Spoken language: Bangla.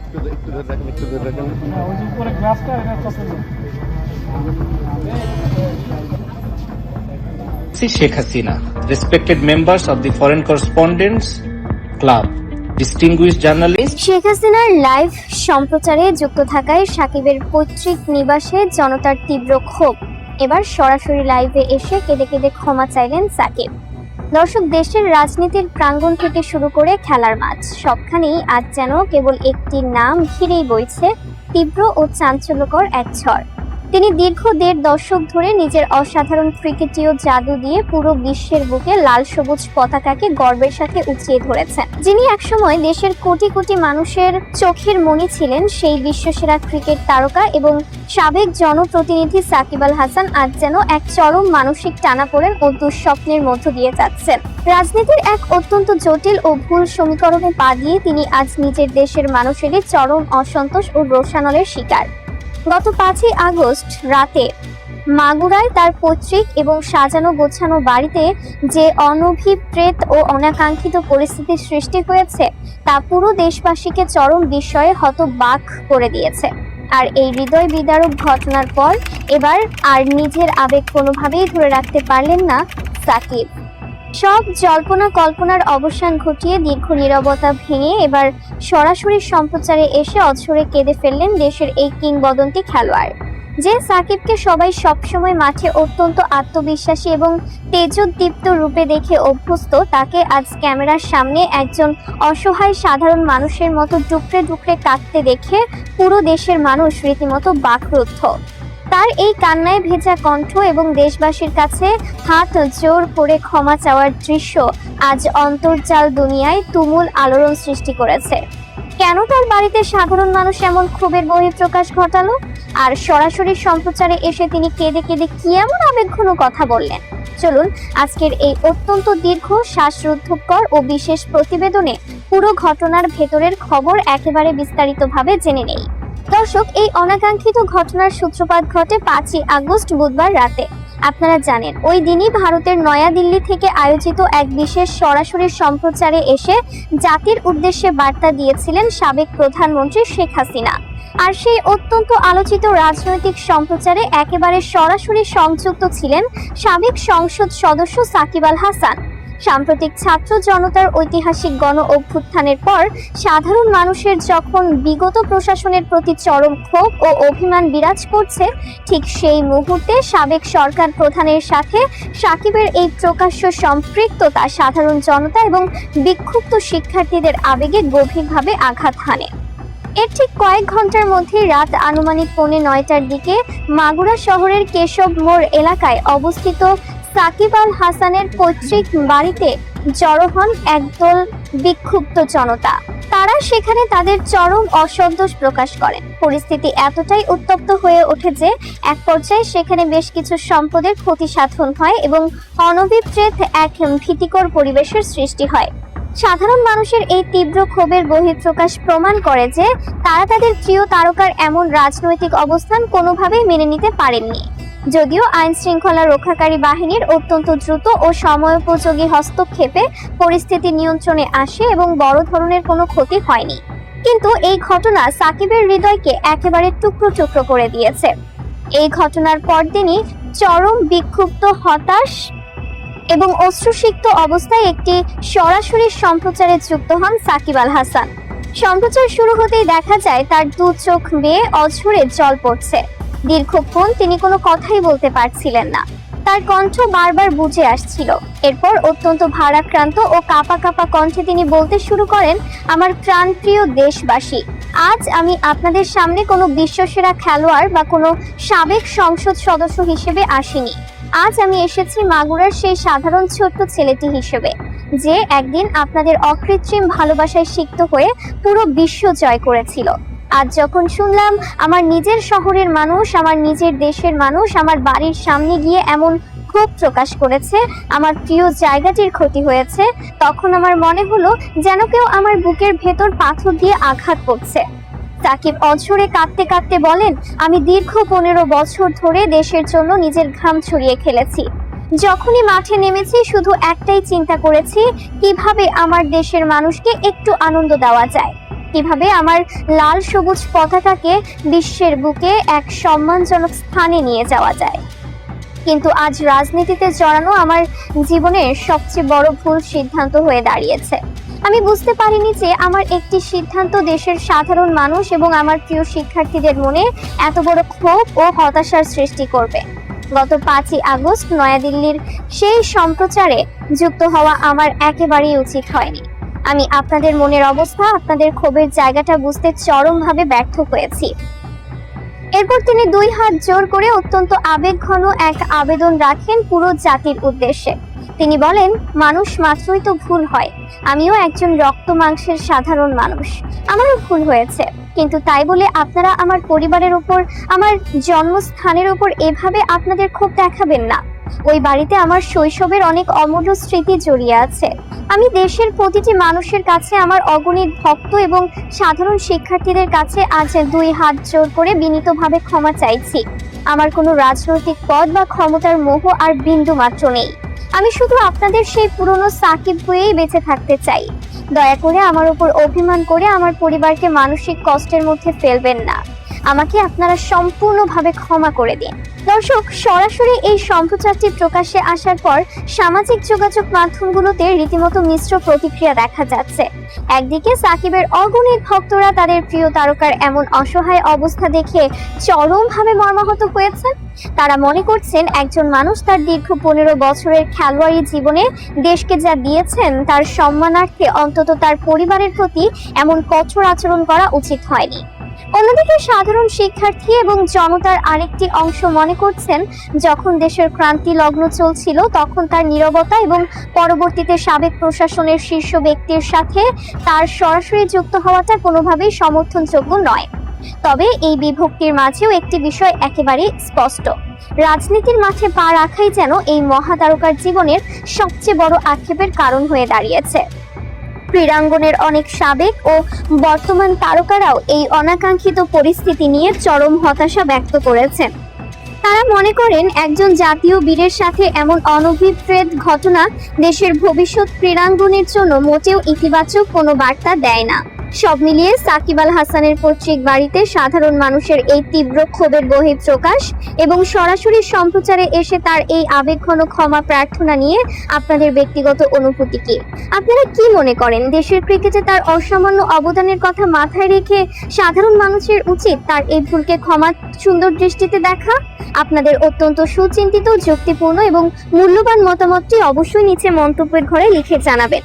Sheikh Hasina, respected members of the Foreign Correspondents Club, distinguished journalists. Sheikh হাসিনার লাইভ সম্প্রচারে যুক্ত থাকায় সাকিবের পৈতৃক নিবাসে জনতার তীব্র ক্ষোভ। এবার সরাসরি লাইভে এসে কেঁদে কেঁদে ক্ষমা চাইলেন সাকিব। দর্শক, দেশের রাজনীতির প্রাঙ্গণ থেকে শুরু করে খেলার মাঠ সবখানেই আজ যেন কেবল একটি নাম ঘিরেই বইছে তীব্র ও চাঞ্চল্যকর এক ঝড়। তিনি দীর্ঘ ১.৫ দশক ধরে নিজের অসাধারণ ক্রিকেটীয় জাদু দিয়ে পুরো বিশ্বের বুকে লাল সবুজ পতাকাকে গর্বের সাথে উঁচিয়ে ধরেছেন। যিনি একসময় দেশের কোটি কোটি মানুষের চোখের মণি ছিলেন, সেই বিশ্বসেরা ক্রিকেট তারকা এবং সাবেক জনপ্রতিনিধি সাকিব আল হাসান আজ যেন এক চরম মানসিক টানাপোড়েন ও দুঃস্বপ্নের মধ্য দিয়ে যাচ্ছেন। রাজনীতির এক অত্যন্ত জটিল ও ভুল সমীকরণে পা দিয়ে তিনি আজ নিজের দেশের মানুষেরই চরম অসন্তোষ ও রোষানলের শিকার। গত ৫ই আগস্ট রাতে মাগুরায় তার পৈতৃক এবং সাজানো গোছানো বাড়িতে যে অনভিপ্রেত ও অনাকাঙ্ক্ষিত পরিস্থিতির সৃষ্টি হয়েছে তা পুরো দেশবাসীকে চরম বিস্ময়ে হতবাক করে দিয়েছে। আর এই হৃদয় বিদারক ঘটনার পর এবার আর নিজের আবেগ কোনোভাবেই ধরে রাখতে পারলেন না সাকিব। সব জল্পনা কল্পনার অবসান ঘটিয়ে দীর্ঘ নীরবতা ভেঙে এবার সরাসরি সম্প্রচারে এসে অঝরে কেঁদে ফেললেন দেশের এই কিংবদন্তি খেলোয়াড়। যে সাকিবকে সবাই সবসময় মাঠে অত্যন্ত আত্মবিশ্বাসী এবং তেজোদ্দীপ্ত রূপে দেখে অভ্যস্ত, তাকে আজ ক্যামেরার সামনে একজন অসহায় সাধারণ মানুষের মতো ডুকরে ডুকরে কাঁদতে দেখে পুরো দেশের মানুষ রীতিমতো বাকরুদ্ধ। তার এই কান্নায় ভেজা কণ্ঠ এবং দেশবাসীর কাছে হাত জোর করে ক্ষমা চাওয়ার দৃশ্য আজ অন্তর্জাল দুনিয়ায় তুমুল আলোড়ন সৃষ্টি করেছে। কেন তার বাড়িতে সাধারণ মানুষ এমন ক্ষোভের বহিঃপ্রকাশ ঘটালো, আর সরাসরি সম্প্রচারে এসে তিনি কেঁদে কেঁদে কি এমন আবেগঘন কথা বললেন? চলুন আজকের এই অত্যন্ত দীর্ঘ, শ্বাসরুদ্ধকর ও বিশেষ প্রতিবেদনে পুরো ঘটনার ভেতরের খবর একেবারে বিস্তারিতভাবে জেনে নেই। দর্শক, এই অনাকাঙ্ক্ষিত ঘটনার সূত্রপাত ঘটে ৫ই আগস্ট বুধবার রাতে। আপনারা জানেন, ওই দিনই ভারতের নয়াদিল্লি থেকে আয়োজিত এক বিশেষ সরাসরি সম্প্রচারে এসে জাতির উদ্দেশ্যে বার্তা দিয়েছিলেন সাবেক প্রধানমন্ত্রী শেখ হাসিনা। আর সেই অত্যন্ত আলোচিত রাজনৈতিক সম্প্রচারে একেবারে সরাসরি সংযুক্ত ছিলেন সাবেক সংসদ সদস্য সাকিব আল হাসান। সাম্প্রতিক ছাত্র জনতার ঐতিহাসিক গণ অভ্যুত্থানের পর সাধারণ মানুষের যখন বিগত প্রশাসনের প্রতি চরম ক্ষোভ ও অভিমান বিরাজ করছে, ঠিক সেই মুহূর্তে সাবেক সরকার প্রধানের সাথে সাকিবের এই প্রকাশ্য সম্পৃক্ততা সাধারণ জনতা এবং বিক্ষুব্ধ শিক্ষার্থীদের আবেগে গভীরভাবে আঘাত হানে। এর ঠিক কয়েক ঘন্টার মধ্যে রাত আনুমানিক 9:45টার দিকে মাগুরা শহরের কেশব মোড় এলাকায় অবস্থিত সাকিব আল হাসানের পৈতৃক বাড়িতে জড়ো হন একদল বিক্ষুব্ধ জনতা। তারা সেখানে তাদের চরম অসন্তোষ প্রকাশ করেন। পরিস্থিতি এতটাই উত্তপ্ত হয়ে ওঠে যে এক পর্যায়ে সেখানে বেশ কিছু সম্পদের ক্ষতি সাধন হয় এবং অনভিপ্রেত এক ভীতিকর পরিবেশের সৃষ্টি হয়। সাধারণ মানুষের এই তীব্র ক্ষোভের বহিঃপ্রকাশ প্রমাণ করে যে তারা তাদের প্রিয় তারকার এমন রাজনৈতিক অবস্থান কোনোভাবেই মেনে নিতে পারেননি। যদিও আইন শৃঙ্খলা রক্ষাকারী বাহিনীর অত্যন্ত দ্রুত ও সময়োপযোগী হস্তক্ষেপে পরিস্থিতি নিয়ন্ত্রণে আসে এবং বড় ধরনের কোনো ক্ষতি হয়নি, কিন্তু এই ঘটনা সাকিবের হৃদয়কে একেবারে টুকরো টুকরো করে দিয়েছে। এই ঘটনার পরদিনই চরম বিক্ষুব্ধ, হতাশ এবং অশ্রুসিক্ত অবস্থায় একটি সরাসরি সম্প্রচারে যুক্ত হন সাকিব আল হাসান। সম্প্রচার শুরু হতেই দেখা যায় তার দু চোখ বেয়ে অঝরে জল পড়ছে। দীর্ঘক্ষণ তিনি কোনো কথাই বলতে পারছিলেন না, তার কণ্ঠ বারবার বুঝে আসছিল। এরপর অত্যন্ত ভারাক্রান্ত ও কাঁপা কাঁপা কণ্ঠে তিনি বলতে শুরু করেন, আমার প্রাণপ্রিয় দেশবাসী, আজ আমি আপনাদের সামনে কোনো বিশ্বসেরা খেলোয়াড় বা কোনো সাবেক সংসদ সদস্য হিসেবে আসিনি। আজ আমি এসেছি মাগুরার সেই সাধারণ ছোট্ট ছেলেটি হিসেবে, যে একদিন আপনাদের অকৃত্রিম ভালোবাসায় সিক্ত হয়ে পুরো বিশ্ব জয় করেছিল। আজ যখন শুনলাম আমার নিজের শহরের মানুষ, আমার নিজের দেশের মানুষ আমার বাড়ির সামনে গিয়ে এমন ক্ষোভ প্রকাশ করেছে, আমার প্রিয় জায়গাটির ক্ষতি হয়েছে, তখন আমার মনে হলো যেন কেউ আমার বুকের ভেতর পাথর দিয়ে আঘাত করছে। সাকিব অঝরে কাঁদতে কাঁদতে বলেন, আমি দীর্ঘ 15 বছর ধরে দেশের জন্য নিজের ঘাম ছড়িয়ে খেলেছি। যখনই মাঠে নেমেছি শুধু একটাই চিন্তা করেছি, কিভাবে আমার দেশের মানুষকে একটু আনন্দ দেওয়া যায়। কিভাবে আমার লাল সবুজ পতাকাকে বিশ্বের বুকে এক সম্মানজনক স্থানে নিয়ে যাওয়া যায়। কিন্তু আজ রাজনীতিতে জড়ানো আমার জীবনের সবচেয়ে বড় ভুল সিদ্ধান্ত হয়ে দাঁড়িয়েছে। আমি বুঝতে পারিনি যে আমার একটি সিদ্ধান্ত দেশের সাধারণ মানুষ এবং আমার প্রিয় শিক্ষার্থীদের মনে এত বড় ক্ষোভ ও হতাশার সৃষ্টি করবে। গত 5ই আগস্ট নয়াদিল্লির সেই সম্প্রচারে যুক্ত হওয়া আমার একেবারেই উচিত হয়নি। আমি আপনাদের মনের অবস্থা, আপনাদের ক্ষোভের জায়গাটা বুঝতে চরমভাবে ব্যর্থ হয়েছি। এরপর তিনি 2 হাত জোর করে অত্যন্ত আবেগঘন এক আবেদন রাখেন পুরো জাতির উদ্দেশ্যে। তিনি বলেন, মানুষ মাত্রই তো ভুল হয়, আমিও একজন রক্ত মাংসের সাধারণ মানুষ, আমারও ভুল হয়েছে। কিন্তু তাই বলে আপনারা আমার পরিবারের উপর, আমার জন্মস্থানের উপর এভাবে আপনাদের ক্ষোভ দেখাবেন না। ওই বাড়িতে আমার শৈশবের অনেক অমূল্য স্মৃতি জড়িয়ে আছে। আমি দেশের প্রতিটি মানুষের কাছে, আমার অগণিত ভক্ত এবং সাধারণ শিক্ষার্থীদের কাছে আজ 2 হাত জোর করে বিনীতভাবে ক্ষমা চাইছি। আমার কোনো রাজনৈতিক পদ বা ক্ষমতার মোহ আর বিন্দু মাত্র নেই। আমি শুধু আপনাদের সেই পুরনো সাকিব হয়েই বেঁচে থাকতে চাই। দয়া করে আমার উপর অভিমান করে আমার পরিবারকে মানসিক কষ্টের মধ্যে ফেলবেন না। আমাকে আপনারা সম্পূর্ণভাবে ক্ষমা করে দিন। দর্শক, সরাসরি এই সম্প্রচারটি প্রকাশ্যে আসার পর সামাজিক যোগাযোগ মাধ্যমগুলোতে রীতিমতো মিশ্র প্রতিক্রিয়া দেখা যাচ্ছে। একদিকে সাকিবের অগণিত ভক্তরা তাদের প্রিয় তারকার এমন অসহায় অবস্থা দেখে চরমভাবে মর্মাহত হয়েছেন। তারা মনে করছেন একজন মানুষ তার দীর্ঘ 15 বছরের খেলোয়াড়ি জীবনে দেশকে যা দিয়েছেন তার সম্মানার্থে অন্তত তার পরিবারের প্রতি এমন কঠোর আচরণ করা উচিত হয়নি। অন্যদিকে সাধারণ শিক্ষার্থী এবং জনতার আরেকটি অংশ মনে করছেন, যখন দেশের ক্রান্তি লগ্ন চলছিল তখন তার নীরবতা এবং পরবর্তীতে সাবেক প্রশাসনের শীর্ষ ব্যক্তির সাথে তার সরাসরি যুক্ত হওয়াটা কোনোভাবেই সমর্থনযোগ্য নয়। তবে এই বিভক্তির মাঝেও একটি বিষয় একেবারেই স্পষ্ট, রাজনীতির মাঠে পা রাখাই যেন এই মহাতারকার জীবনের সবচেয়ে বড় আক্ষেপের কারণ হয়ে দাঁড়িয়েছে। ক্রীড়াঙ্গনের অনেক সাবেক ও বর্তমান তারকারাও এই অনাকাঙ্ক্ষিত পরিস্থিতি নিয়ে চরম হতাশা ব্যক্ত করেছেন। তারা মনে করেন একজন জাতীয় বীরের সাথে এমন অনভিপ্রেত ঘটনা দেশের ভবিষ্যৎ ক্রীড়াঙ্গনের জন্য মোটেও ইতিবাচক কোনো বার্তা দেয় না। সব মিলিয়ে সাকিব আল হাসানের পৈতৃক বাড়িতে সাধারণ মানুষের এই তীব্র ক্ষোভের বহিঃপ্রকাশ এবং সরাসরি সম্প্রচারে এসে তার এই আবেগঘন ক্ষমা প্রার্থনা নিয়ে আপনাদের ব্যক্তিগত অনুভূতি কি? আপনারা কি মনে করেন, দেশের ক্রিকেটে তার অসামান্য অবদানের কথা মাথায় রেখে সাধারণ মানুষের উচিত তার এই ভুলকে ক্ষমা সুন্দর দৃষ্টিতে দেখা? আপনাদের অত্যন্ত সুচিন্তিত, যুক্তিপূর্ণ এবং মূল্যবান মতামতটি অবশ্যই নিচে মন্তব্যের ঘরে লিখে জানাবেন।